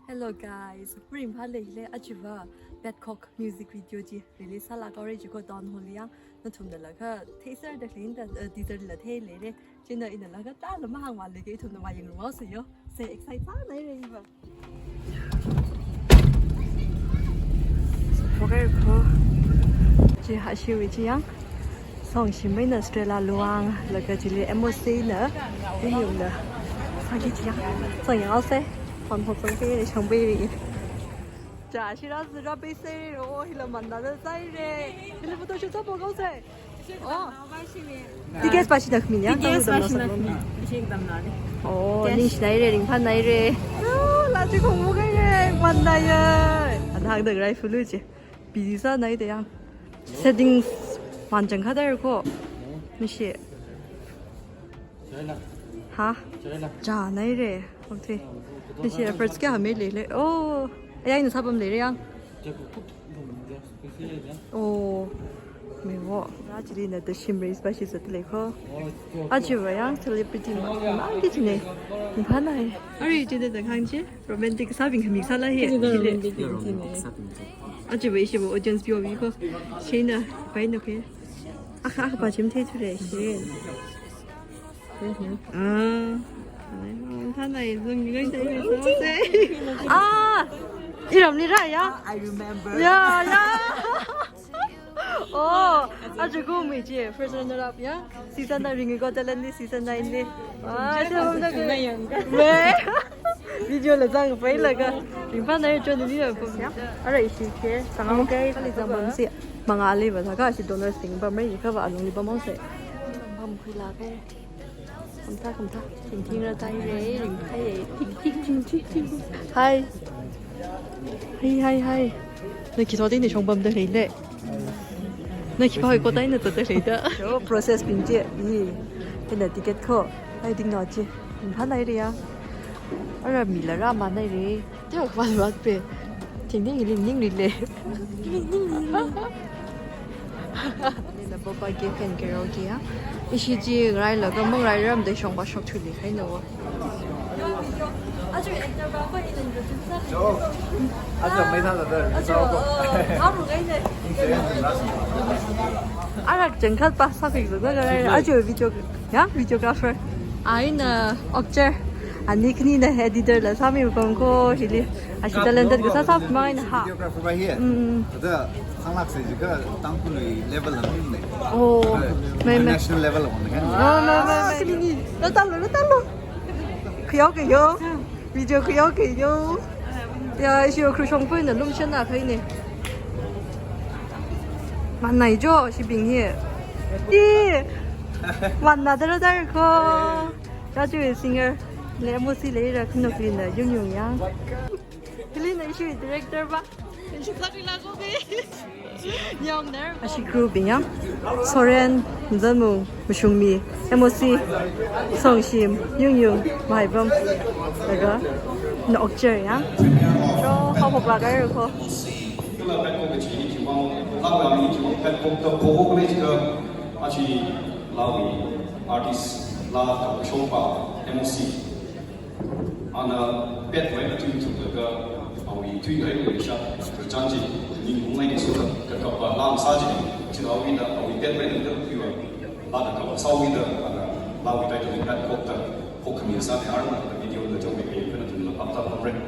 Hello guys, bring pale le achiva Badcock music video ji release hala coverage ko don holiang na thum da la kha teaser da clean da teaser la the le re chin da in la ga ta la ma hang wa le ge thum da ma yeng lo so yo say excite ta nai re ba okay ko ji ha shi wi ji yang song shi mai na strela luang la ga ji le MOC na ni yu na sa ji ji yang song yang ao se còn hộp trong kia để chồng baby chả chỉ là ra bê xe rồi là mình đã dây rồi thì là tôi chưa chấp vào câu xe ticket ba được mình nhá ticket ba ồ linh này rồi linh phan này rồi là chỉ không mua cái này mình này ơi anh hàng được rồi phụ nữ chứ bị sao này đấy anh setting hoàn chỉnh hết rồi cô mình sẽ hả chả này rồi ok你是 first 嘅係咩嚟咧？哦，哎，你差唔多嚟啦。哦，沒喎，那這裡呢的 shimmery spices 的嚟個，啊就這樣 celebrity 嘛，哪幾隻呢？你看嚟，而且真的在看見 romantic 沙冰係咪沙拉嘢？啊就為什麼 audience 表現個，先呢，擺那個，啊把錢貼出來先，啊。他này dừng ngay đây rồi sao thế? À, 이름 gì vậy? I remember. Yeah, yeah. Oh, 아주 고미지. First runner up, yeah. Season 9 ring có talent đi season 9 đi. À, sao hôm nay 왜? Video là rằng phải là cái. Mình phát này cho nên đi rồi không nhá. Ở đây xí kia, sang ông cái cái gì mà xí. Mà ngã đi và thằng cái xí donor sing ba mấy cái vợ luôn đi ba mong sẽ. Không khui là cái. không ta thỉnh ra tay đấy đừng hay hay 내 기사들이 정범들 해래 내 기사에 거 다이는 또 해다 저 process 빈지 이 근데 ticket 코 아이 딩 나지 하나 이래야 알아 밀라라 만나리 제가 그만 왔대 딩딩이 링링릴래 là bố bà kia khen karaoke á ý chí gì rai là cái mong rai ram để xong bà shop thử đi hay nữa 아주 mấy tháng rồi 정말 봐 사실 그거 아주 video 야 videographer 아이는 억제 아니 그니는 editor là sao mình còn có gì đi à chỉ talented cái sao sao mà anh ha 상락 세지가 땅굴의 레벨 하는데. 오, national level 하는 거. 그니 nó 달로. 그여기요. video 그여기요. 야, 이거 그 정보는 너무 신나 그이네. 만나죠, 시빙이. 이 만나들 달고. 자주 싱어. 레모시 레이라 큰놈이네. 용용양. 클리너 이슈 디렉터 봐. 아시 그룹이야? 소렌, 전무, 무슝미, MOC, 성심, 융융, 마이범, 내가 억제야? 저 허벅라가 이러고. 이 뒤에 있는 그 장지 인공의 소득 그거 남 사지 지금 위다 우리 배트맨들 그거 나도 사위다 나위 다이도 한 곡다 곡이 사대 알마 비디오를 좀 이렇게 그런 앞다 브레이크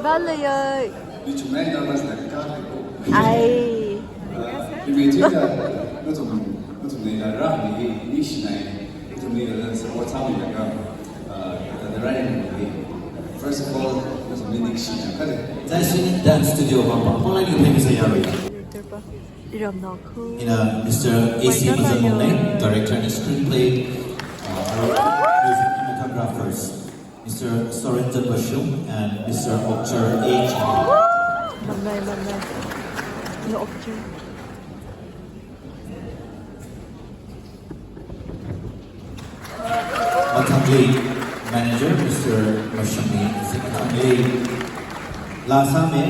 Vale ơi. 이 중간에 남아서 내가 아이. 이게 진짜 좀 내가 이 시나에 좀 내가 서포트 하는 내가 the right First of all, 怎么那个戏啊？快点！在 Swing Dance Studio 旁边，后来你有听谁呀이름 넣고 In Mr. A.C. Mazamone, director and screenplay, music cinematographers, Mr. Sorensen Bashum and Mr. Okcher H. 만나요. 이거 없죠. Matangli manager, Mr. Mashami Matangli. Lasame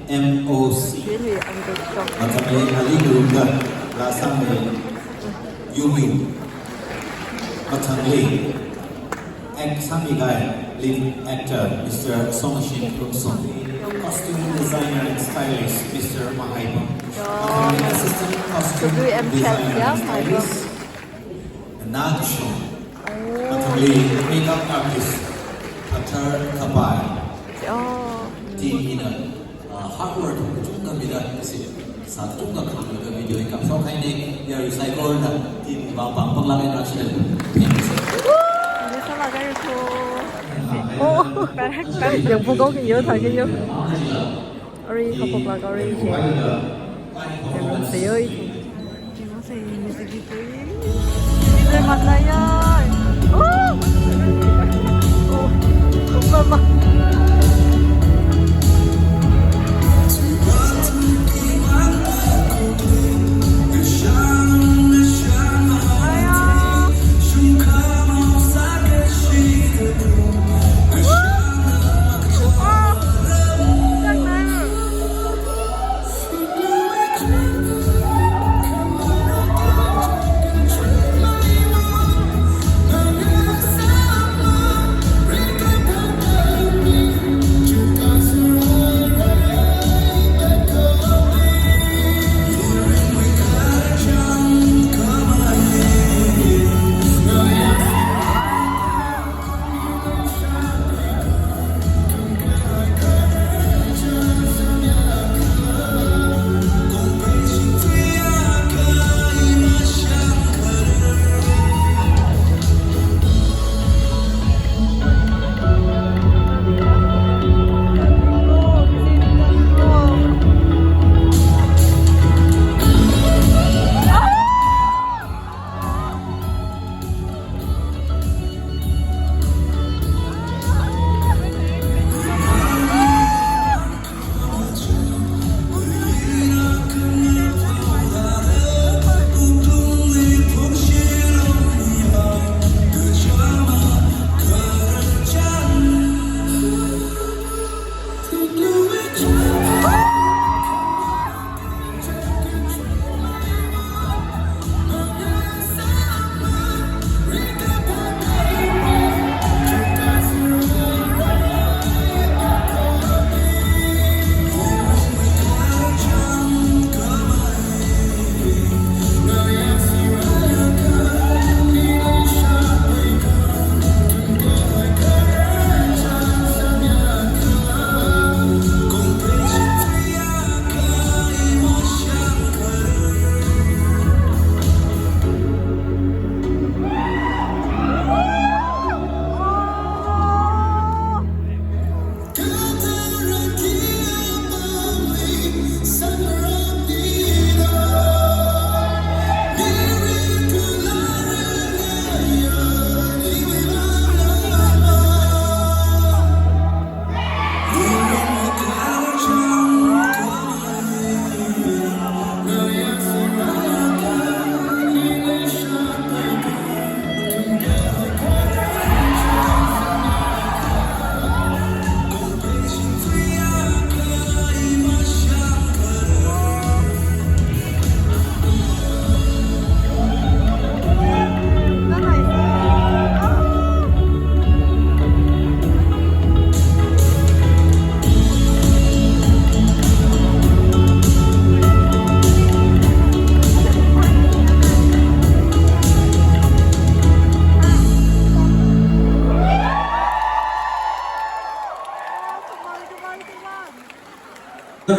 MOC. 얘는 안 됐죠. Matangli Ali Gurunga. Lasame Yuyu. Matangli. Samigay, lead actor, Mr. Somashin Krumson. Costume designer and stylist, Mr. Mahaiba. Matangli assistant costume Jadi MC ya, designer and Mahaiba. stylist, Nagsho. Matangli makeup artist, Patar Kapai. Di ina hardware chung kabila kasi sa chung ka kami ka video ikap so kay ni ya recycle na tin bang paglagay na siya. Ini salah kayak itu. Oh, yang pokok nhiều thằng kia. Ori học là ori gì? Em thấy ơi. Em thấy như thế gì vậy? Đi mặt này ơi. Mama.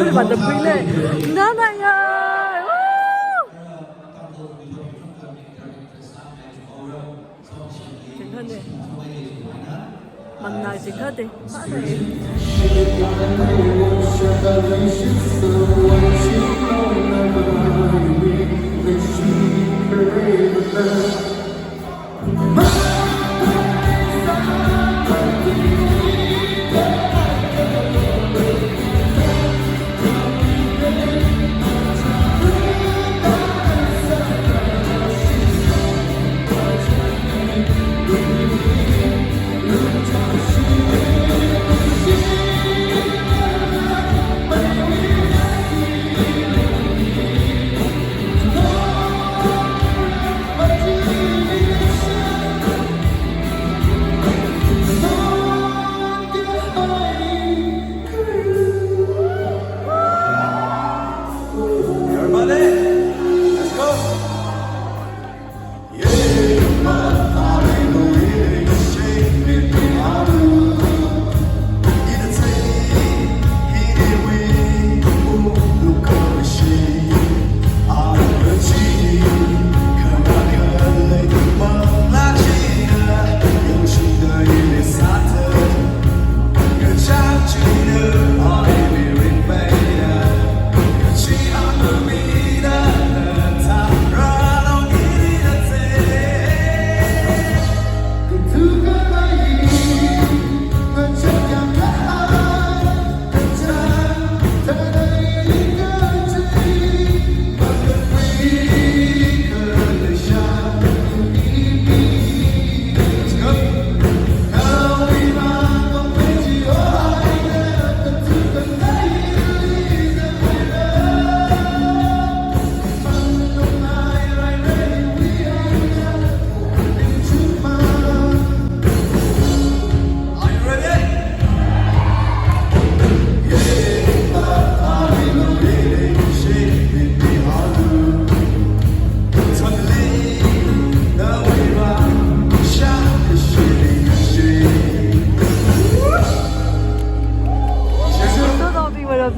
소리 완전 불네. 나나야. 괜찮네. 만나 지금 돼.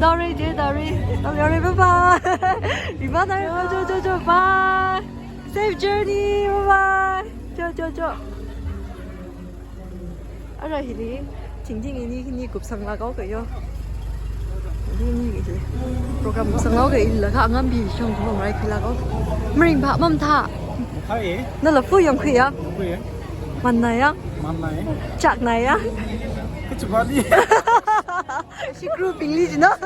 Dory, bye bye. Bye. Safe journey. Bye bye. Ở đây thì chính ini cục sang lá gấu kìa. Ini cái gì? Program sang gấu kìa là các anh bị trong phòng này khi lá gấu. Mình bảo mâm thả. Nó là phu yong kìa. Màn này á. Chạc này á. 시크루 빌리지 나?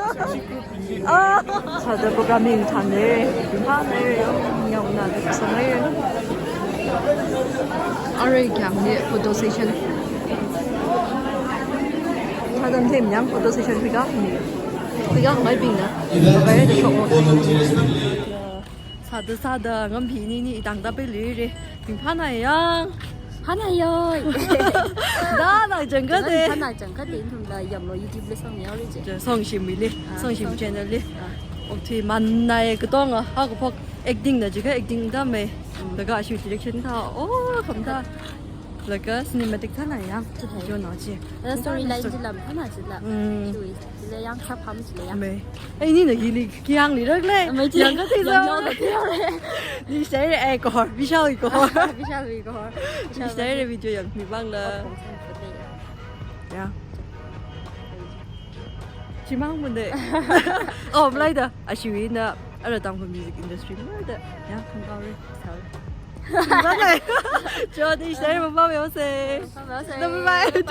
아, 자들 프로그래밍 자네, 하네, 영나 구성해. 아래 경례 포토 세션. 자들 팀냥 포토 세션 피가 mấy bình nữa. Vé để chụp. 사드 ngâm phí ni đang ta bên lưới đi. Bình phát này á. 하나요. 나整个的。 하나整个点同的入落 YouTube 上面有呢。성심 채널이. 어떻게 만나의 그동안 하고 막 액팅다 지금 액팅 다음에 내가 아쉬운 디렉션 다. 오, 감사. 내가 시네마틱 하나야. 저 나지. 스토리라인 질람 하나 질람. 주의. 질량 삽함 질량. 네. Ê, ni là gì li kiang li rất lên. Chẳng có thế sao. Đi sẽ e cỏ, vì sao cỏ. Vì sao vì có. Đi sẽ là video nhận mình băng là. Yeah. Chỉ mang vấn đề. Oh, later. À, chị Vy nè. Ở đây trong music industry mới đấy. Yeah, không cao đi. Sao? Này. Cho đi sẽ mà bao nhiêu xe. Bye bye.